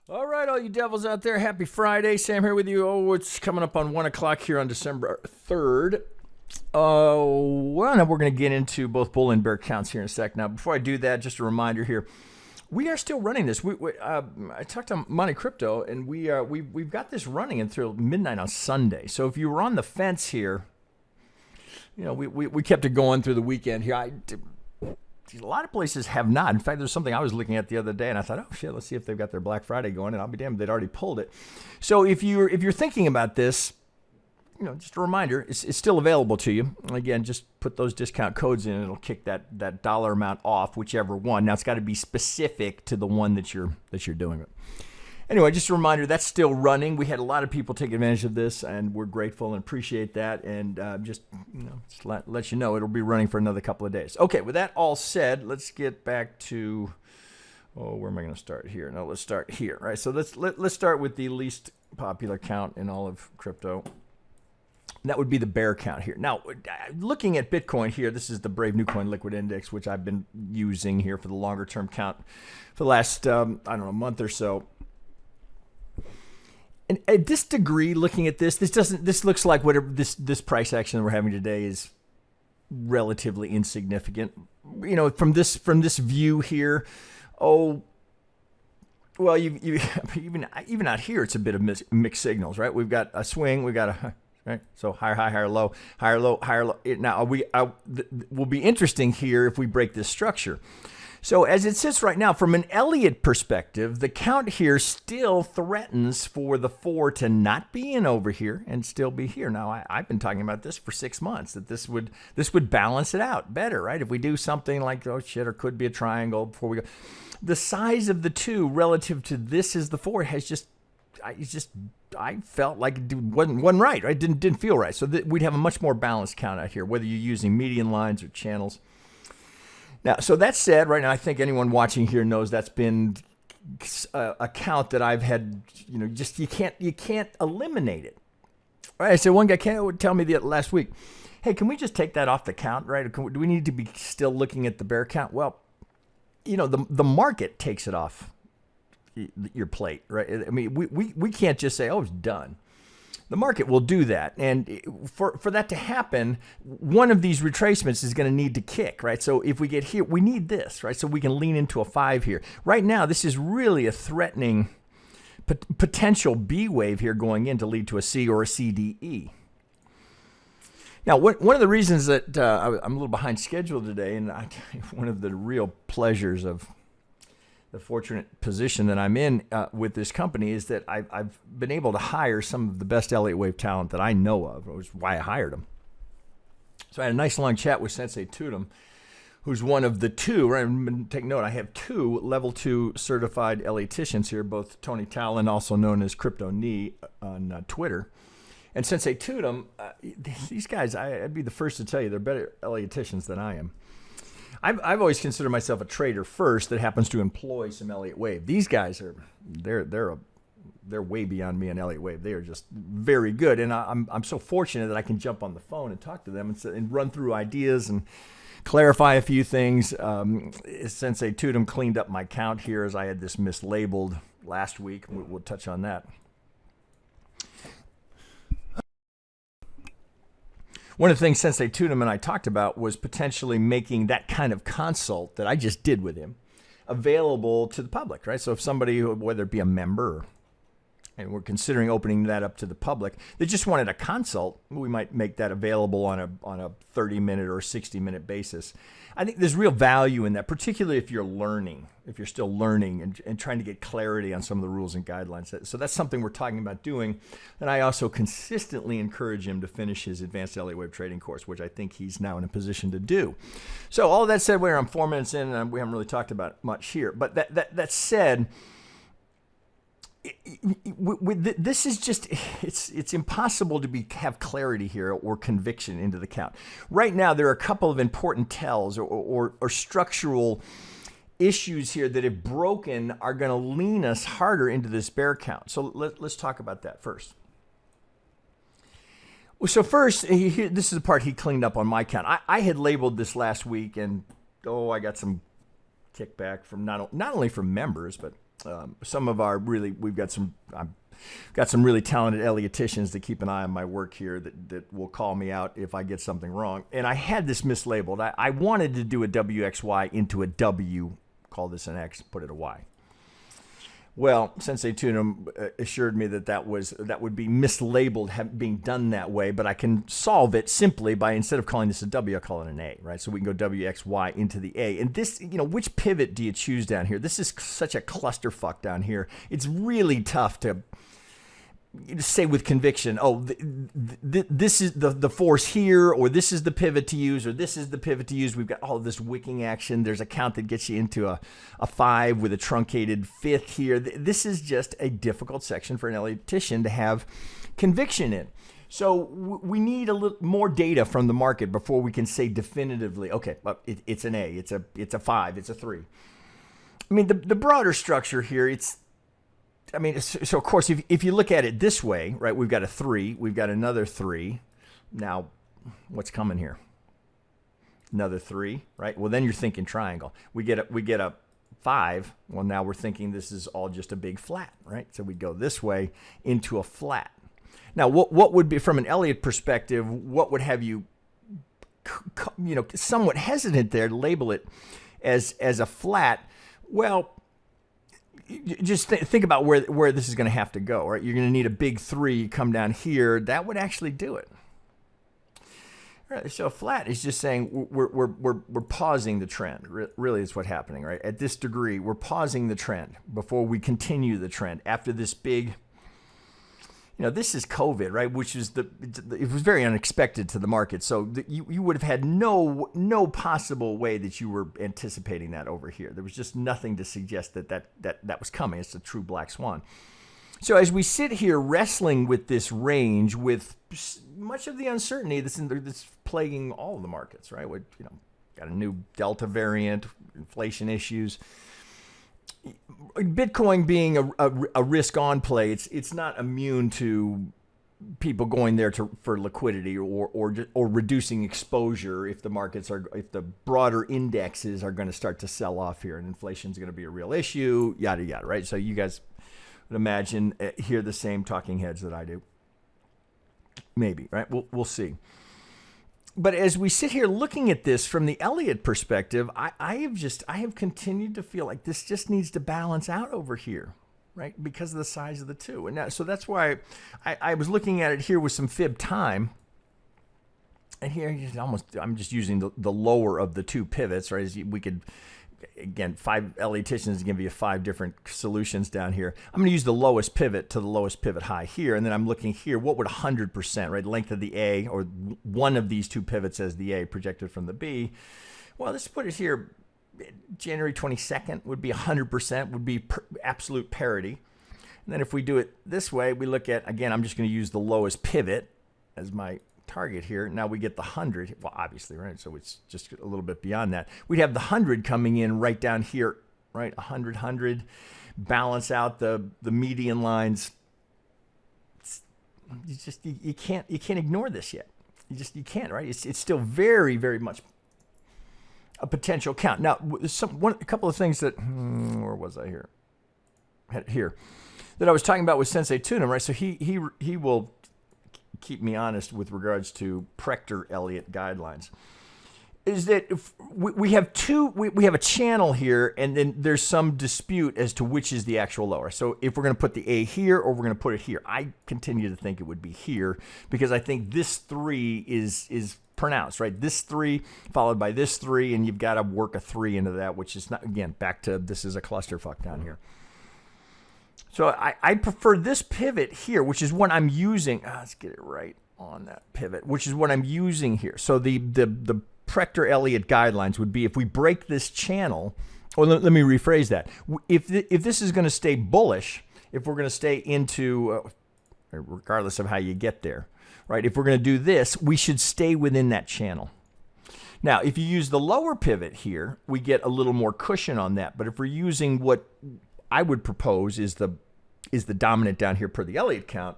All right, all you devils out there, happy Friday. Sam here with you. Oh, it's coming up on 1 o'clock here on December 3rd. Well, now we're going to get into both bull and bear counts here in a sec. Now, before I do that, just a reminder here. We are still running this. I talked to Monte Crypto, and we've got this running until midnight on Sunday. So if you were on the fence here, you know, we kept it going through the weekend here. A lot of places have not. In fact, there's something I was looking at the other day, and I thought, oh shit, let's see if they've got their Black Friday going. And I'll be damned, they'd already pulled it. So if you're thinking about this, you know, just a reminder, it's still available to you. Again, just put those discount codes in, and it'll kick that dollar amount off, whichever one. Now it's got to be specific to the one that you're doing it. Anyway, just a reminder, that's still running. We had a lot of people take advantage of this, and we're grateful and appreciate that. And just let you know, it'll be running for another couple of days. Okay, with that all said, let's get back to, where am I going to start here? No, let's start here, right? So let's start with the least popular count in all of crypto. That would be the bear count here. Now, looking at Bitcoin here, this is the Brave New Coin Liquid Index, which I've been using here for the longer term count for the last, month or so. And at this degree, looking at this looks like whatever this price action that we're having today is relatively insignificant. You know, from this view here, you even out here, it's a bit of mixed signals, right? We've got a swing, we've got a right, so higher high, higher low, higher low, higher low. Now will be interesting here if we break this structure. So as it sits right now, from an Elliott perspective, the count here still threatens for the 4 to not be in over here and still be here. Now, I've been talking about this for 6 months, that this would balance it out better, right? If we do something like, or could be a triangle before we go. The size of the 2 relative to this is the 4 has I felt like it wasn't right, right? Didn't feel right. So we'd have a much more balanced count out here, whether you're using median lines or channels. Now, so that said, right now, I think anyone watching here knows that's been a count that I've had, you know, just you can't eliminate it. Right? I said one guy would tell me last week, hey, can we just take that off the count, right? Do we need to be still looking at the bear count? Well, you know, the market takes it off your plate, right? I mean, we can't just say, oh, it's done. The market will do that. And for that to happen, one of these retracements is going to need to kick, right? So if we get here, we need this, right? So we can lean into a 5 here. Right now, this is really a threatening potential B wave here going in to lead to a C or a CDE. Now, one of the reasons that I'm a little behind schedule today, and one of the real pleasures of the fortunate position that I'm in with this company is that I've been able to hire some of the best Elliott Wave talent that I know of, which is why I hired them. So I had a nice long chat with Sensei Tudum, who's one of the 2, right? Take note, I have 2 level 2 certified Elliotticians here, both Tony Talon, also known as Crypto Knee on Twitter, and Sensei Tudum. These guys, I'd be the first to tell you, they're better Elliotticians than I am. I've always considered myself a trader first that happens to employ some Elliott Wave. These guys they're way beyond me in Elliott Wave. They are just very good, and I'm so fortunate that I can jump on the phone and talk to them and run through ideas and clarify a few things. Sensei Tudum cleaned up my count here as I had this mislabeled last week. We'll touch on that. One of the things Sensei Tudum and I talked about was potentially making that kind of consult that I just did with him available to the public, right? So if somebody, whether it be a member, and we're considering opening that up to the public, they just wanted a consult, we might make that available on a 30-minute or 60-minute basis. I think there's real value in that, particularly if you're still learning and trying to get clarity on some of the rules and guidelines. So that's something we're talking about doing. And I also consistently encourage him to finish his advanced Elliott Wave trading course, which I think he's now in a position to do. So all that said, I'm 4 minutes in, and we haven't really talked about much here. But that said, this is just, it's impossible to have clarity here or conviction into the count. Right now, there are a couple of important tells or structural issues here that, if broken, are going to lean us harder into this bear count. So let's talk about that first. So first, this is the part he cleaned up on my count. I had labeled this last week, and I got some kickback from not only from members, but some of our really, we've got some, I've got some really talented Ellioticians that keep an eye on my work here that will call me out if I get something wrong. And I had this mislabeled. I wanted to do a WXY into a W, call this an X, put it a Y. Well, Sensei Tunum assured me that that would be mislabeled being done that way, but I can solve it simply by, instead of calling this a W, I'll call it an A, right? So we can go WXY into the A. And this, you know, which pivot do you choose down here? This is such a clusterfuck down here. It's really tough to say with conviction, oh, this is the force here, or this is the pivot to use, or this is the pivot to use. We've got all this wicking action. There's a count that gets you into a 5 with a truncated fifth here. This is just a difficult section for an Elliotician to have conviction in. So we need a little more data from the market before we can say definitively, okay, it's an A, it's a 5, it's a 3. I mean, the broader structure here, so of course, if you look at it this way, right, we've got a 3, we've got another 3. Now, what's coming here? Another 3, right? Well, then you're thinking triangle. We get a 5. Well, now we're thinking this is all just a big flat, right? So we go this way into a flat. Now, what would be, from an Elliott perspective, what would have you, somewhat hesitant there to label it as a flat? Well, just think about where this is going to have to go, right? You're going to need a big 3 come down here. That would actually do it. All right, so flat is just saying we're pausing the trend. Really is what's happening, right? At this degree, we're pausing the trend before we continue the trend after this big. This is COVID, right? Which is it was very unexpected to the market. So you would have had no possible way that you were anticipating that over here. There was just nothing to suggest that was coming. It's a true black swan. So as we sit here wrestling with this range, with much of the uncertainty that's plaguing all of the markets, right? Got a new Delta variant, inflation issues. Bitcoin being a risk-on play, it's not immune to people going there for liquidity or reducing exposure if the broader indexes are going to start to sell off here and inflation is going to be a real issue, yada yada, right? So you guys would imagine hear the same talking heads that I do, maybe, right? We'll see. But as we sit here looking at this from the Elliott perspective, I have continued to feel like this just needs to balance out over here, right? Because of the size of the two. And so that's why I was looking at it here with some fib time. And here I'm just using the lower of the two pivots, right? We could, again, 5 Ellioticians give you 5 different solutions down here. I'm going to use the lowest pivot to the lowest pivot high here, and then I'm looking here, what would 100%, right, length of the A, or one of these two pivots as the A projected from the B. Well, let's put it here, January 22nd would be 100%, would be absolute parity. And then if we do it this way, we look at, again, I'm just going to use the lowest pivot as my target here. Now we get the 100. Well, obviously, right? So it's just a little bit beyond that. We'd have the 100 coming in right down here, right? 100, balance out the median lines. You can't ignore this yet. You can't, right? It's still very, very much a potential count. Now, a couple of things that where was I here? Here that I was talking about with Sensei Tunum, right? So he will keep me honest with regards to Prechter-Elliott guidelines, is that if we have we have a channel here, and then there's some dispute as to which is the actual lower. So if we're going to put the A here or we're going to put it here, I continue to think it would be here, because I think this 3 is pronounced, right? This 3 followed by this 3, and you've got to work a 3 into that, which is not, again, back to this is a clusterfuck down here. So I prefer this pivot here, which is what I'm using. Let's get it right on that pivot, which is what I'm using here. So the Prechter-Elliott guidelines would be, if we break this channel, or let me rephrase that. If this is going to stay bullish, if we're going to stay into, regardless of how you get there, right? If we're going to do this, we should stay within that channel. Now, if you use the lower pivot here, we get a little more cushion on that. But if we're using what I would propose is the dominant down here per the Elliott count,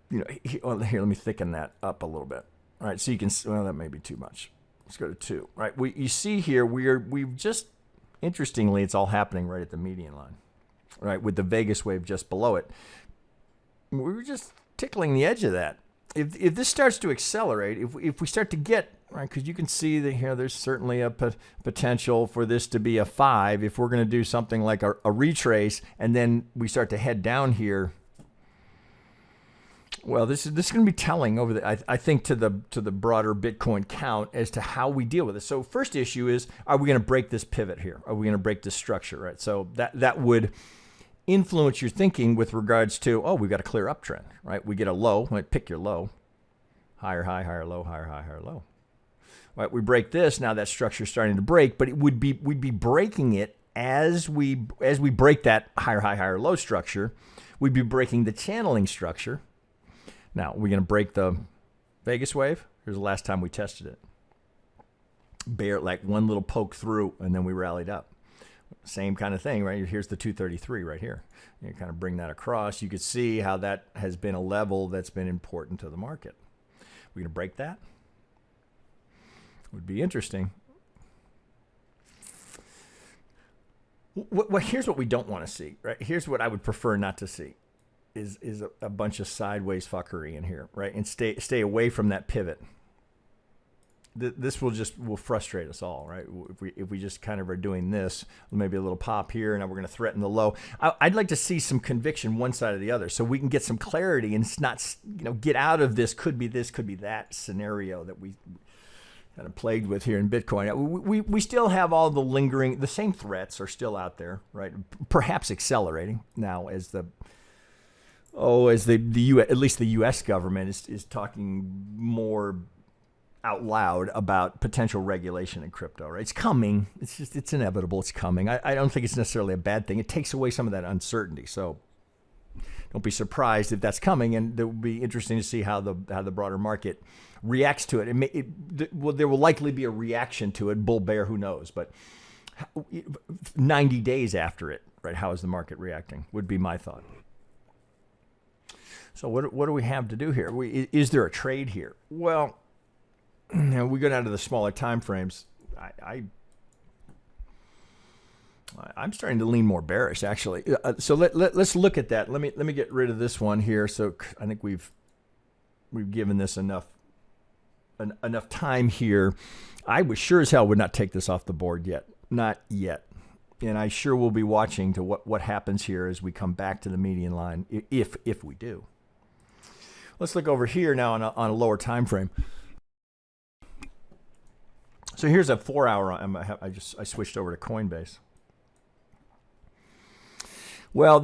here, let me thicken that up a little bit. All right, so you can, well, that may be too much. Let's go to 2, right? You see here, we've just Interestingly, it's all happening right at the median line, right, with the Vegas wave just below it. We were just tickling the edge of that. If this starts to accelerate, if we start to get, right, because you can see that here, there's certainly a potential for this to be a 5 if we're going to do something like a retrace, and then we start to head down here. Well, this is going to be telling over the, I think, to the broader Bitcoin count as to how we deal with it. So first issue is, are we going to break this pivot here? Are we going to break this structure, right? So that would influence your thinking with regards to, oh, we've got a clear uptrend, right? We get a low, right? Pick your low, higher high, higher low, higher high, higher low. Right? We break this, now that structure's starting to break, but we'd be breaking it as we break that higher high, higher low structure. We'd be breaking the channeling structure. Now, we're going to break the Vegas wave. Here's the last time we tested it. Bear, like one little poke through, and then we rallied up. Same kind of thing, right? Here's the 233 right here. You kind of bring that across. You could see how that has been a level that's been important to the market. We're going to break that. Would be interesting. Here's what we don't want to see, right? Here's what I would prefer not to see. Is a bunch of sideways fuckery in here, right? And stay away from that pivot. This will frustrate us all, right? If we just kind of are doing this, maybe a little pop here, and now we're going to threaten the low. I'd like to see some conviction one side or the other, so we can get some clarity and not, get out of this could be that scenario that we kind of plagued with here in Bitcoin. We still have all the lingering, the same threats are still out there, right? Perhaps accelerating now as the at least the U.S. government is talking more out loud about potential regulation in crypto, right? It's coming. It's inevitable. It's coming. I don't think it's necessarily a bad thing. It takes away some of that uncertainty. So don't be surprised if that's coming, and it will be interesting to see how the broader market reacts to it. There will likely be a reaction to it, bull bear, who knows? But 90 days after it, right? How is the market reacting? Would be my thought. So what do we have to do here? Is there a trade here? Well, we go down to the smaller time frames. I'm starting to lean more bearish, actually. So let's look at that. Let me get rid of this one here. So I think we've given this enough time here. I was sure as hell would not take this off the board yet, not yet. And I sure will be watching to what happens here as we come back to the median line, if we do. Let's look over here now on a lower time frame. So here's a 4-hour. I switched over to Coinbase. Well,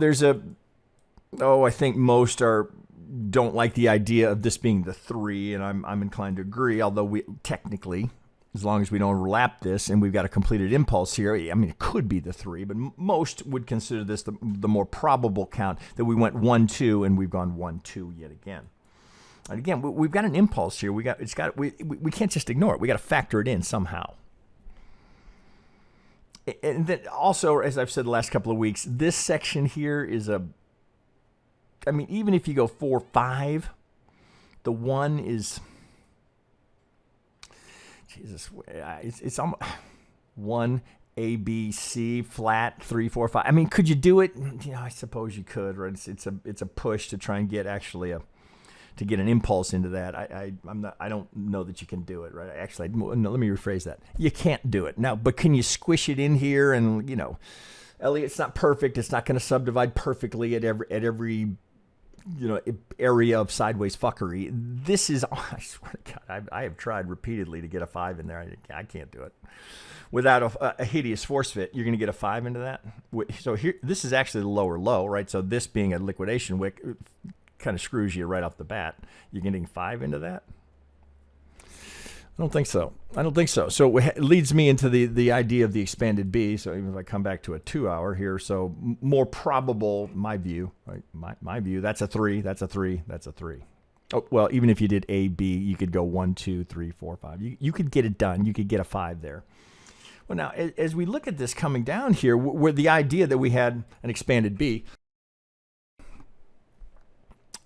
I think most don't like the idea of this being the 3, and I'm inclined to agree. Although we technically, as long as we don't overlap this and we've got a completed impulse here, I mean, it could be the 3, but most would consider this the more probable count that we went 1-2 and we've gone 1-2 yet again. And again, we've got an impulse here. We can't just ignore it. We got to factor it in somehow. And then also, as I've said the last couple of weeks, this section here is even if you go 4-5, the 1 is, Jesus, it's almost 1, A, B, C, flat, 3, 4, 5. I mean, could you do it? I suppose you could, right? It's a push to try and get to get an impulse into that. I don't know that you can do it, right? Actually, no, let me rephrase that. You can't do it. Now, but can you squish it in here? And, Elliott's not perfect. It's not going to subdivide perfectly at every area of sideways fuckery. This is, I swear to God, I have tried repeatedly to get a 5 in there. I can't do it. Without a hideous force fit, you're going to get a 5 into that. So here, this is actually the lower low, right? So this being a liquidation wick kind of screws you right off the bat. You're getting 5 into that? I don't think so. So it leads me into the idea of the expanded B. So even if I come back to a 2-hour here, so more probable, my view, right? My view, that's a 3, that's a 3, that's a 3. Oh, well, even if you did A, B, you could go 1, 2, 3, 4, 5. You could get it done. You could get a 5 there. Well, now, as we look at this coming down here, where the idea that we had an expanded B,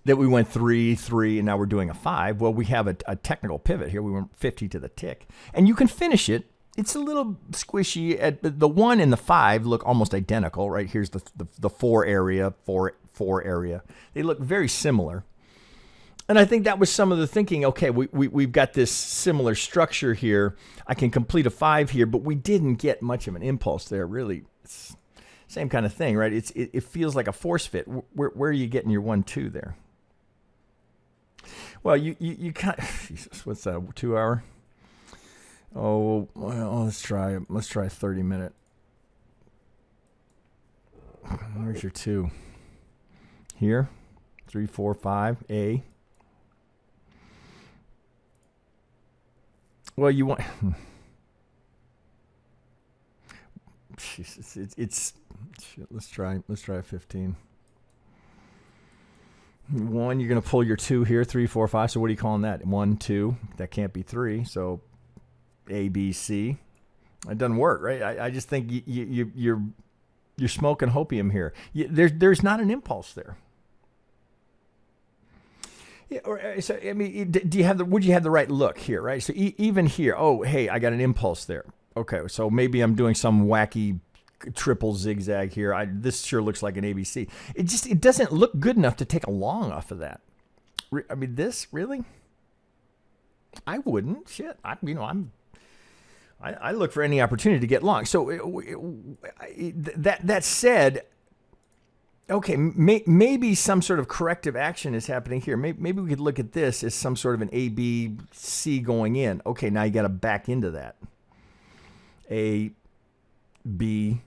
that we went 3, 3, and now we're doing a 5. Well, we have a technical pivot here. We went 50 to the tick. And you can finish it it's a little squishy. The 1 and the 5 look almost identical, right? Here's the 4 area, 4 area. They look very similar. And I think that was some of the thinking. Okay, we've got this similar structure here. I can complete a 5 here, but we didn't get much of an impulse there, really. It's same kind of thing, right? It feels like a force fit. Where are you getting your 1, 2 there? Well, you can't. Jesus, what's that? 2 hour? Oh, well, let's try a 30-minute. Where's your 2? Here, 3, 4, 5, A. Well, you want. Jesus, it's shit. Let's try a 15. 1, you're gonna pull your 2 here, 3, 4, 5. So what are you calling that? 1, 2. That can't be 3. So A, B, C. It doesn't work, right? I just think you're smoking hopium here. There's not an impulse there. Yeah, so I mean, would you have the right look here, right? So even here, oh, hey, I got an impulse there. Okay, so maybe I'm doing some wacky triple zigzag here. This sure looks like an ABC. It doesn't look good enough to take a long off of that. I mean, this really? I wouldn't. Shit, I look for any opportunity to get long. So that said, okay, maybe some sort of corrective action is happening here. Maybe we could look at this as some sort of an A, B, C going in. Okay, now you got to back into that. A, B,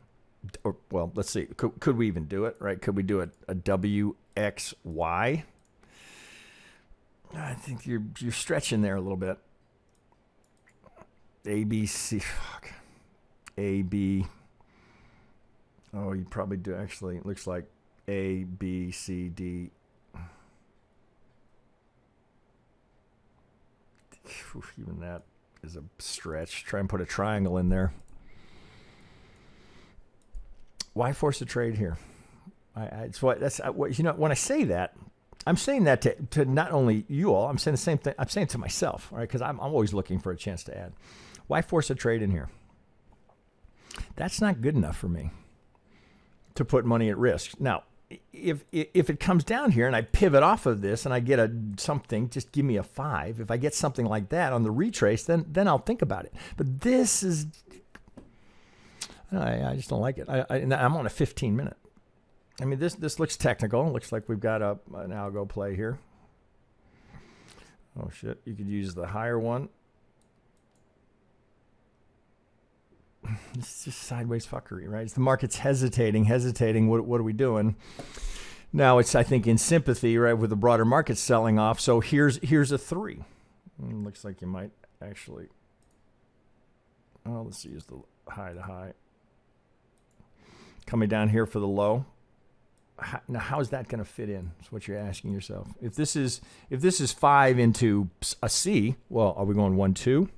or well, let's see. Could we even do it, right? Could we do a W, X, Y? I think you're stretching there a little bit. A, B, C, fuck. A, B. Oh, you probably do actually. It looks like A, B, C, D. Even that is a stretch. Try and put a triangle in there. Why force a trade here? When I say that, I'm saying that to not only you all, I'm saying the same thing. I'm saying it to myself, right? Because I'm always looking for a chance to add. Why force a trade in here? That's not good enough for me to put money at risk. Now, if it comes down here and I pivot off of this and I get something, just give me a 5. If I get something like that on the retrace, then I'll think about it. But this is, I just don't like it. I'm on a 15-minute. I mean, this looks technical. It looks like we've got an algo play here. Oh shit! You could use the higher one. It's just sideways fuckery, right? It's the market's hesitating. What are we doing? Now it's, I think, in sympathy, right, with the broader market selling off. So here's a 3. Looks like you might actually. Oh, let's use the high to high. Coming down here for the low. Now, how is that going to fit in? That's what you're asking yourself. If this is 5 into a C, well, are we going 1, 2?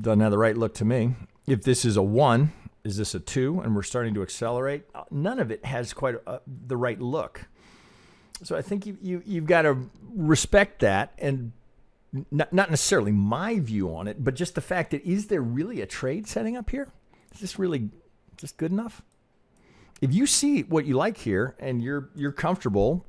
Doesn't have the right look to me. If this is a 1, is this a 2? And we're starting to accelerate. None of it has quite the right look. So I think you've got to respect that, and not necessarily my view on it, but just the fact that, is there really a trade setting up here? Is this really just good enough? If you see what you like here and you're comfortable,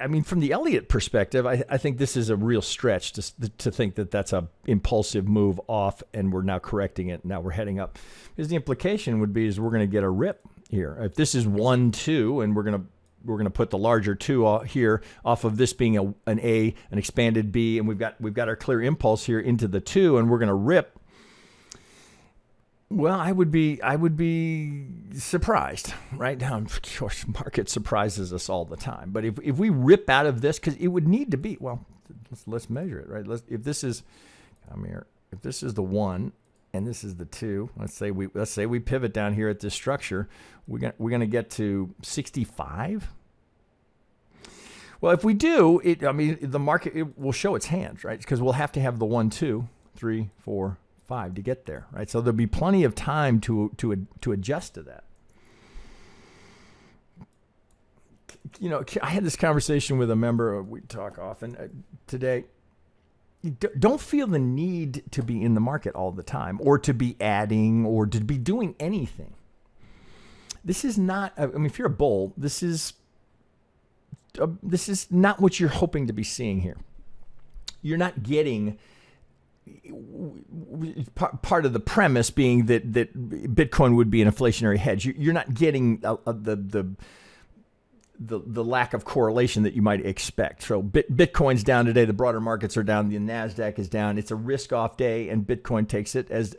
I mean, from the Elliott perspective, I think this is a real stretch to think that that's a impulsive move off and we're now correcting it. Now we're heading up. Because the implication would be is we're going to get a rip here. If this is 1, 2, and we're going to put the larger 2 here off of this being an A, an expanded B, and we've got our clear impulse here into the 2, and we're going to rip. Well, I would be surprised, right? Now, of course, market surprises us all the time. But if we rip out of this, because it would need to be, well, let's measure it, right? If this is, come here, if this is the 1 and this is the 2, let's say we pivot down here at this structure, we're gonna get to 65. Well, if we do, the market will show its hand, right? Because we'll have to have the 1, 2, 3, 4. 5 to get there, right? So there'll be plenty of time to adjust to that. You know, I had this conversation with a member. We talk often today, don't feel the need to be in the market all the time, or to be adding, or to be doing anything. This is not, I mean, if you're a bull, this is not what you're hoping to be seeing here. You're not getting, part of the premise being that Bitcoin would be an inflationary hedge. You're not getting the lack of correlation that you might expect. So Bitcoin's down today. The broader markets are down. The NASDAQ is down. It's a risk-off day, and Bitcoin takes it as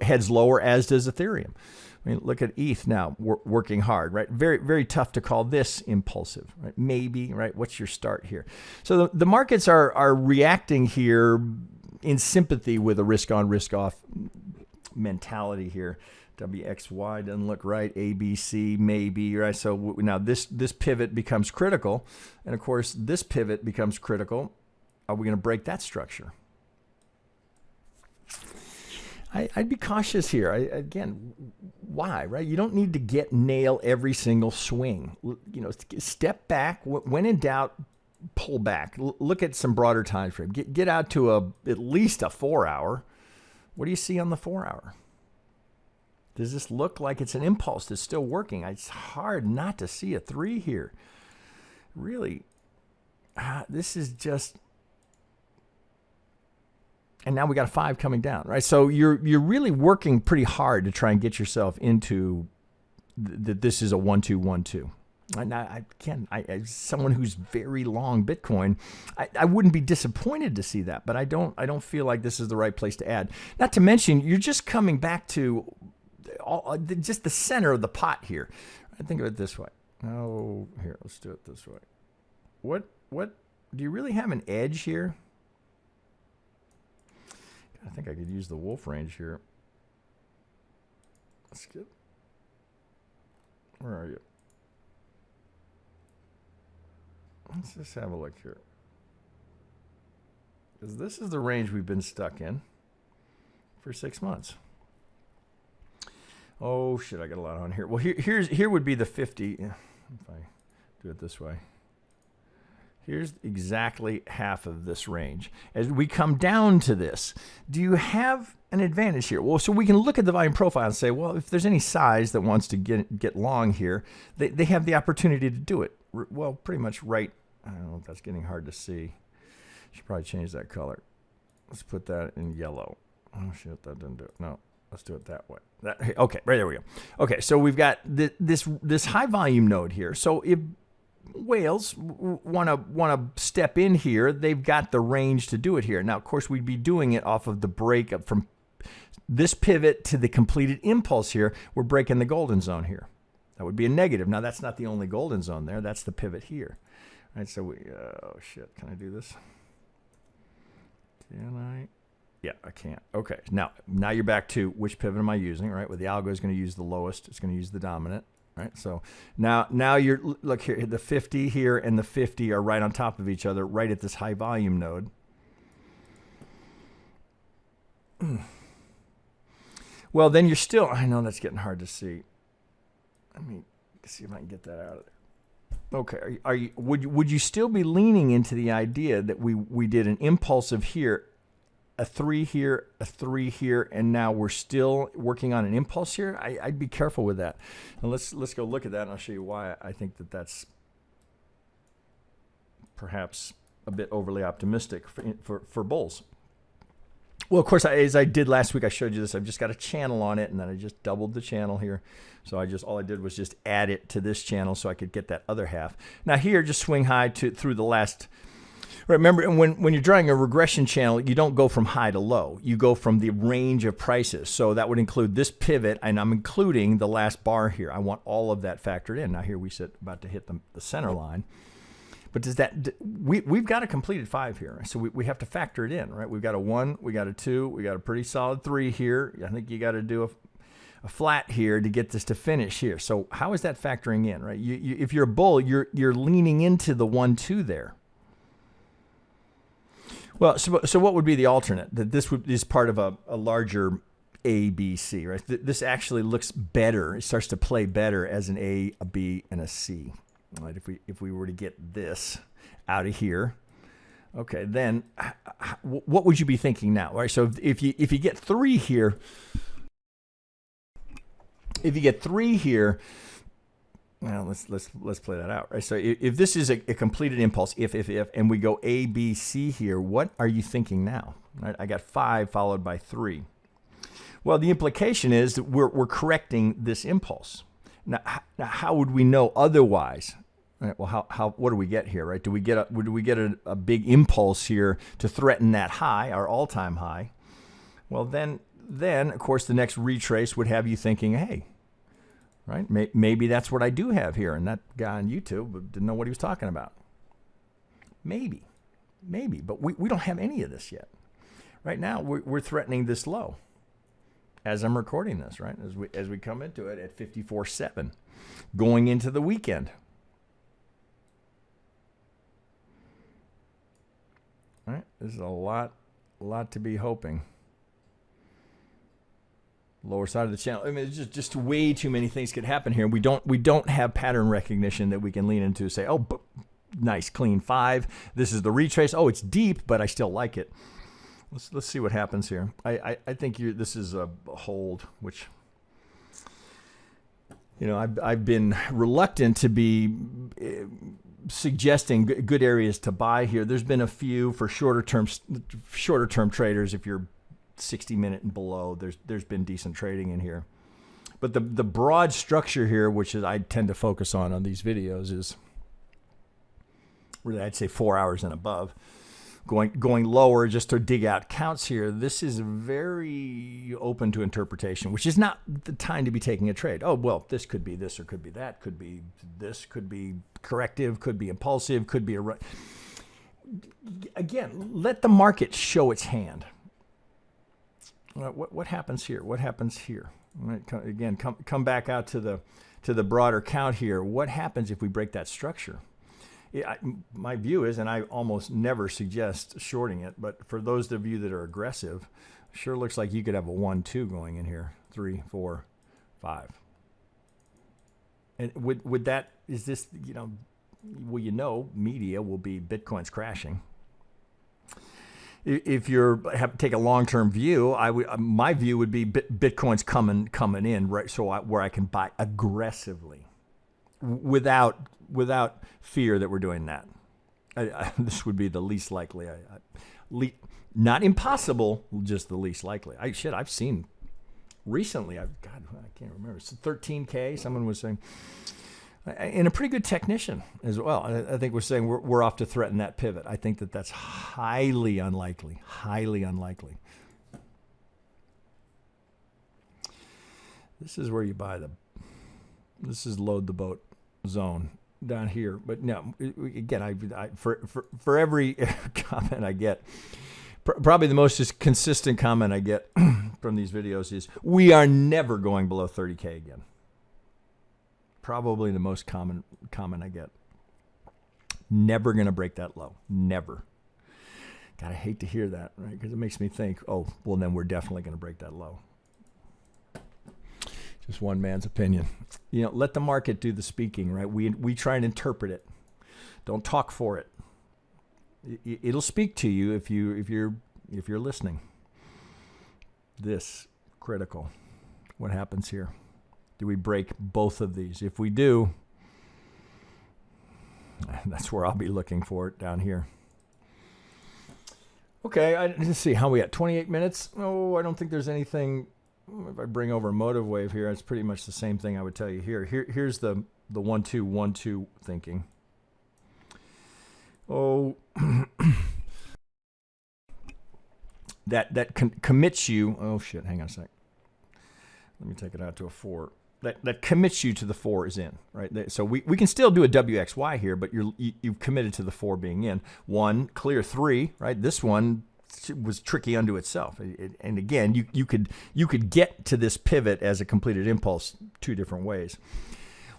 heads lower, as does Ethereum. I mean, look at ETH now, working hard, right? Very, very tough to call this impulsive, right? Maybe, right? What's your start here? So the markets are reacting here in sympathy with a risk-on, risk-off mentality here. WXY doesn't look right. ABC maybe, right? So now this pivot becomes critical, and of course this pivot becomes critical. Are we going to break that structure? I'd be cautious here. Again, why, right? You don't need to nail every single swing. You know, step back. When in doubt, pull back. Look at some broader time frame. Get out to at least a 4 hour. What do you see on the 4 hour? Does this look like it's an impulse that's still working? It's hard not to see a 3 here. Really, this is just... And now we got a 5 coming down, right? So you're really working pretty hard to try and get yourself into that this is a 1-2-1-2. And as someone who's very long Bitcoin, I wouldn't be disappointed to see that, but I don't feel like this is the right place to add. Not to mention, you're just coming back to just the center of the pot here. I think of it this way. Oh, here, let's do it this way. What do you really have an edge here? I think I could use the wolf range here. Let's get, where are you? Let's just have a look here. Because this is the range we've been stuck in for 6 months. Oh shit, I got a lot on here. Well, here would be the 50. If I do it this way. Here's exactly half of this range. As we come down to this, do you have an advantage here? Well, so we can look at the volume profile and say, well, if there's any size that wants to get long here, they have the opportunity to do it. Well, pretty much right. I don't know if that's getting hard to see. Should probably change that color. Let's put that in yellow. Oh shit, that didn't do it. No, let's do it that way. Okay, right there we go. Okay, so we've got this high volume node here. So if whales want to step in here, they've got the range to do it here. Now, of course, we'd be doing it off of the break up from this pivot to the completed impulse here. We're breaking the golden zone here. That would be a negative. Now, that's not the only golden zone there. That's the pivot here. All right, so oh shit, can I do this? Can I? Yeah, I can't. Okay, now you're back to which pivot am I using, right? Well, the algo is going to use the lowest. It's going to use the dominant. Right, so now you're, look here, the 50 here and the 50 are right on top of each other, right at this high volume node. Well, then you're still, I know that's getting hard to see. Let me see if I can get that out of there. Okay, would you still be leaning into the idea that we did an impulsive here, a 3 here, a 3 here, and now we're still working on an impulse here? I'd be careful with that. And let's go look at that, and I'll show you why I think that's perhaps a bit overly optimistic for bulls. Well, of course, as I did last week, I showed you this. I've just got a channel on it, and then I just doubled the channel here. So all I did was just add it to this channel so I could get that other half. Now here, just swing high through the last. Remember, when you're drawing a regression channel, you don't go from high to low. You go from the range of prices. So that would include this pivot, and I'm including the last bar here. I want all of that factored in. Now here we sit about to hit the center line. But does that, we've got a completed 5 here. So we have to factor it in, right? We've got a 1, we got a 2, we got a pretty solid 3 here. I think you got to do a flat here to get this to finish here. So how is that factoring in, right? If you're a bull, you're leaning into the 1-2 there. Well, so what would be the alternate? That this is part of a larger ABC, right? This actually looks better. It starts to play better as an A, a B, and a C. Right? If we were to get this out of here, Okay, then what would you be thinking now? Right. So if you get 3 here, well, let's play that out. Right. So if this is a completed impulse, if, and we go A, B, C here, what are you thinking now? Right. I got 5 followed by 3. Well, the implication is that we're correcting this impulse. Now, how would we know otherwise? Right, well, what do we get here, right? Do we get a big impulse here to threaten that high, our all-time high? Well, then of course the next retrace would have you thinking, hey, right? Maybe that's what I do have here, and that guy on YouTube didn't know what he was talking about. Maybe, but we don't have any of this yet. Right now, we're threatening this low as I'm recording this, right? As we come into it at 54.7, going into the weekend. All right, this is a lot to be hoping. Lower side of the channel. I mean, it's just way too many things could happen here. We don't have pattern recognition that we can lean into. Say, oh, nice, clean 5. This is the retrace. Oh, it's deep, but I still like it. Let's see what happens here. I think this is a hold, which, you know, I've been reluctant to be suggesting good areas to buy here. There's been a few for shorter term traders. If you're 60-minute and below, there's been decent trading in here. But the broad structure here, which is I tend to focus on these videos, is really, I'd say 4 hours and above. Going lower just to dig out counts here. This is very open to interpretation, which is not the time to be taking a trade. Oh, well, this could be this or could be that, could be this, could be corrective, could be impulsive, could be again, let the market show its hand. What happens here? What happens here? Right, again, come back out to the broader count here. What happens if we break that structure? My view is, and I almost never suggest shorting it, but for those of you that are aggressive, sure looks like you could have a 1-2 going in here, 3, 4, 5. And would that, is this, you know, well, you know, media will be Bitcoin's crashing. If you're take a long-term view, my view would be Bitcoin's coming in, right? So where I can buy aggressively without fear that we're doing that. This would be the least likely. Not impossible, just the least likely. I've seen recently, I can't remember. It's 13K, someone was saying. And a pretty good technician as well. I think we're saying we're off to threaten that pivot. I think that's highly unlikely, highly unlikely. This is where you buy this is load the boat zone down here. But no, again, for every comment I get, probably the most consistent comment I get from these videos is, we are never going below 30K again. Probably the most common comment I get. Never going to break that low. Never. God, I hate to hear that, right? Because it makes me think, oh, well, then we're definitely going to break that low. Just one man's opinion. You know, let the market do the speaking, right? We try and interpret it. Don't talk for it. It'll speak to you if you're listening. This critical. What happens here? Do we break both of these? If we do, that's where I'll be looking for it, down here. Okay, let's see how we at 28 minutes. Oh, I don't think there's anything. If I bring over motive wave here, it's pretty much the same thing I would tell you here. Here's the 1-2, 1-2 thinking. Oh, that commits you. Oh shit, hang on a sec. Let me take it out to a 4. That commits you to the 4 is in, right? So we can still do a WXY here, but you've committed to the 4 being in. 1, clear 3, right? This one was tricky unto itself. And again, you could get to this pivot as a completed impulse 2 different ways.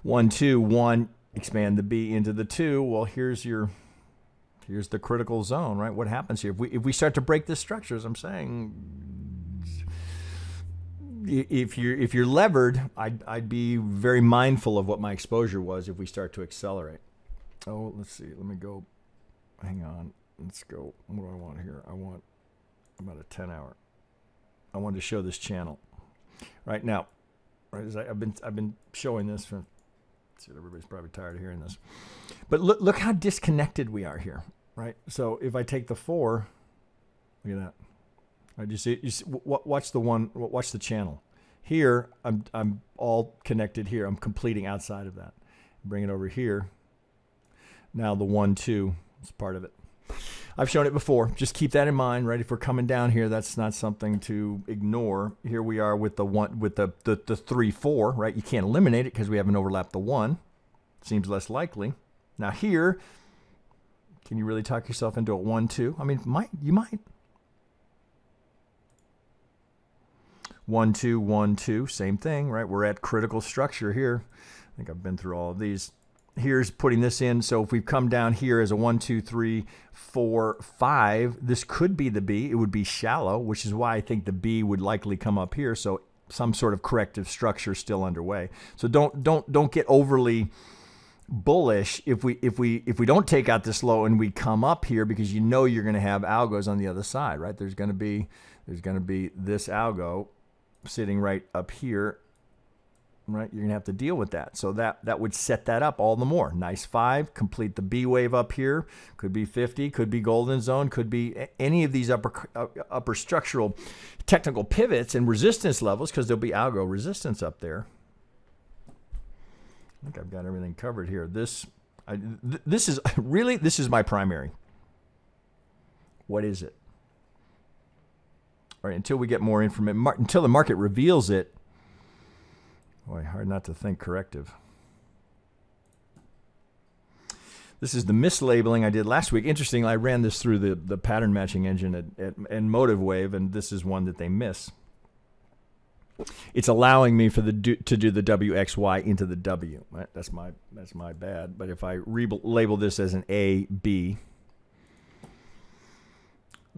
1, 2, 1, expand the B into the 2. Well, here's the critical zone, right? What happens here? If we start to break this structure, as I'm saying, if you're levered, I'd be very mindful of what my exposure was if we start to accelerate. Oh, let's see. Let me go. Hang on. let's go. What do I want here? I want about a 10 hour. I wanted to show this channel right now. Right, as I've been showing this for. See, everybody's probably tired of hearing this, but look how disconnected we are here, right? So if I take the 4, look at that. Right, you see, watch the channel. Here, I'm all connected here. I'm completing outside of that. Bring it over here. Now the 1, 2 is part of it. I've shown it before. Just keep that in mind, right? If we're coming down here, that's not something to ignore. Here we are with the 1, with the 3, 4, right? You can't eliminate it because we haven't overlapped the 1. Seems less likely. Now here, can you really talk yourself into a 1, 2? I mean, you might. 1, 2, 1, 2, same thing, right? We're at critical structure here. I think I've been through all of these. Here's putting this in. So if we come down here as a 1, 2, 3, 4, 5, this could be the B. It would be shallow, which is why I think the B would likely come up here. So some sort of corrective structure still underway. So don't get overly bullish if we don't take out this low and we come up here, because you know you're going to have algos on the other side, right? There's going to be this algo sitting right up here. Right, you're gonna have to deal with that. So that would set that up all the more. Nice 5, complete the B wave up here. Could be 50, could be golden zone, could be any of these upper structural technical pivots and resistance levels, because there'll be algo resistance up there. I think I've got everything covered here. This is my primary. What is it? All right, until we get more information, until the market reveals it. Boy, hard not to think corrective. This is the mislabeling I did last week. Interesting, I ran this through the pattern matching engine and Motive Wave, and this is one that they miss. It's allowing me to do the WXY into the W. Right? That's my bad. But if I label this as an A, B,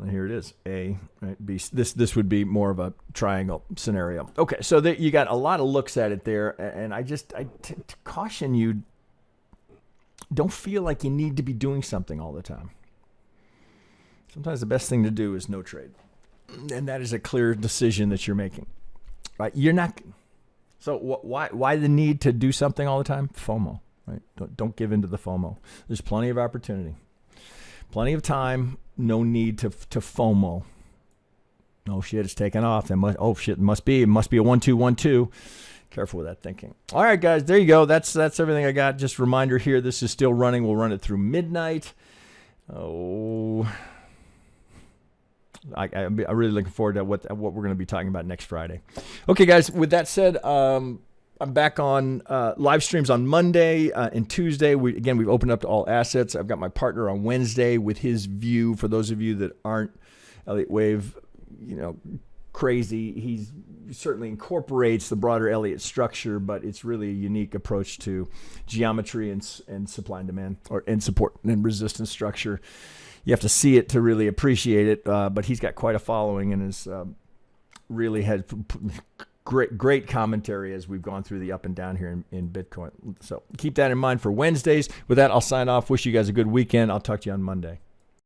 and here it is, A, right, B. This would be more of a triangle scenario. Okay, so you got a lot of looks at it there, and I caution you, don't feel like you need to be doing something all the time. Sometimes the best thing to do is no trade, and that is a clear decision that you're making. Right? You're not. So why the need to do something all the time? FOMO. Right? Don't give in to the FOMO. There's plenty of opportunity, plenty of time. No need to FOMO. Oh shit, it's taken off. It must be a 1, 2, 1, 2. Careful with that thinking. All right, guys, there you go. That's everything I got. Just a reminder here, this is still running. We'll run it through midnight. Oh, I'm really looking forward to what we're going to be talking about next Friday. Okay, guys. With that said, I'm back on live streams on Monday and Tuesday. We've opened up to all assets. I've got my partner on Wednesday with his view. For those of you that aren't Elliott Wave, crazy, he certainly incorporates the broader Elliott structure, but it's really a unique approach to geometry and supply and demand, and support and resistance structure. You have to see it to really appreciate it, but he's got quite a following and has really had great commentary as we've gone through the up and down here in Bitcoin. So keep that in mind for Wednesdays. With that, I'll sign off. Wish you guys a good weekend. I'll talk to you on Monday.